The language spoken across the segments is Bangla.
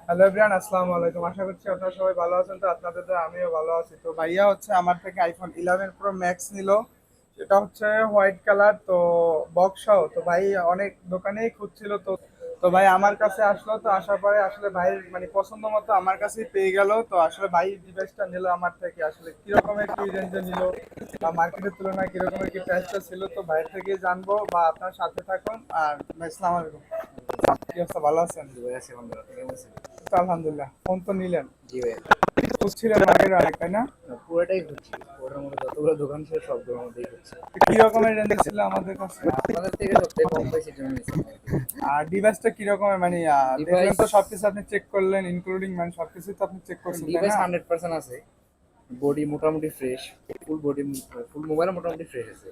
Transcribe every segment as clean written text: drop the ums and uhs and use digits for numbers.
হ্যালো এভরিওয়ান, আসসালামু আলাইকুম। আশা করছি আপনারা সবাই ভালো আছেন। তো আপনাদের তো আমিও ভালো আছি। তো ভাইয়া হচ্ছে আমার থেকে আইফোন 11 প্রো ম্যাক্স নিল। এটা হচ্ছে হোয়াইট কালার, তো বক্স সহ। তো ভাই অনেক দোকানেই খুঁজছিল, তো তো ভাই আমার কাছে আসলো। তো আসার পরে আসলে ভাইয়ের মানে পছন্দ মতো আমার কাছেই পেয়ে গেল। তো আসলে ভাই ডিভাইসটা নিল আমার থেকে, আসলে কি রকমের কি রেঞ্জে নিল বা মার্কেটের তুলনায় কি রকমের কি প্রাইসটা ছিল, তো ভাইয়ের থেকে জানবো। বা আপনার সাথে থাকুন। আর ভাই, আসসালামু আলাইকুম। কি অবস্থা, ভালো আছেন? জি ভাই, আছি বন্ধু। আপনি কেমন আছেন? তো আলহামদুলিল্লাহ, ফোন তো নিলেন। জি ভাই। খুঁজছিলেন আগের অনেক, তাই না? পুরোটাই ঘুরছি। ওটার মধ্যে যতগুলো দোকান ছিল সবগুলোর মধ্যেই ঘুরছি। তো কি রকমের রেঞ্জ ছিল আমাদের কাছে? আপনাদের থেকে সবথেকে কম প্রাইসের জন্য নিয়েছিলাম আর কি। আর ডিভাইসটা কি রকমের মানে দেখলেন ডিভাইস তো সবকিছু আপনি চেক করলেন, ইনক্লুডিং মানে সবকিছু তো আপনি চেক করছেন, তাই ডিভাইস না? 100% আছে। বডি মোটামুটি ফ্রেশ। ফুল বডি, ফুল মোবাইল মোটামুটি ফ্রেশ আছে।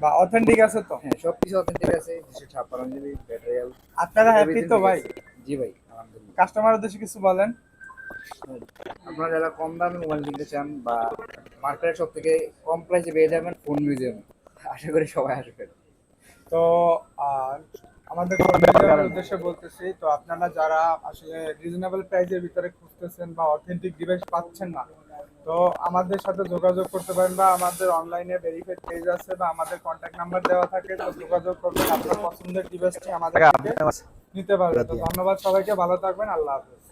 বা অথেন্টিক আছে তো? হ্যাঁ, সবকিছু অথেন্টিক আছে। 256 জিবি ব্যাটারি হেলথ, আপনারা হ্যাপি এভরিথিং তো ঠিক ভাই? আছে। জি ভাই, আলহামদুলিল্লাহ। কাস্টমার উদ্দেশ্যে কিছু বলেন। আপনারা যারা কম দামে মোবাইল কিনতে চান বা মার্কেটের সব থেকে কম প্রাইসে পেয়ে যাবেন ফোন মিউজিয়াম, আশা করি সবাই আসবেন। তো আর আমাদের কর্মীদের উদ্দেশ্যে বলতেছি, তো আপনারা যারা আসলে রিজনেবল প্রাইসের ভিতরে খুঁজতেছেন বা অথেন্টিক ডিভাইস পাচ্ছেন না, তো আমাদের সাথে যোগাযোগ করতে পারেন। বা আমাদের অনলাইনে ভেরিফাইড পেজ আছে বা আমাদের কন্ট্যাক্ট নাম্বার দেওয়া থাকে, তো যোগাযোগ করবেন। আপনার পছন্দের ডিভাইসটি আমাদের থেকে নিতে পারবেন। তো ধন্যবাদ সবাইকে, ভালো থাকবেন, আল্লাহ হাফেজ।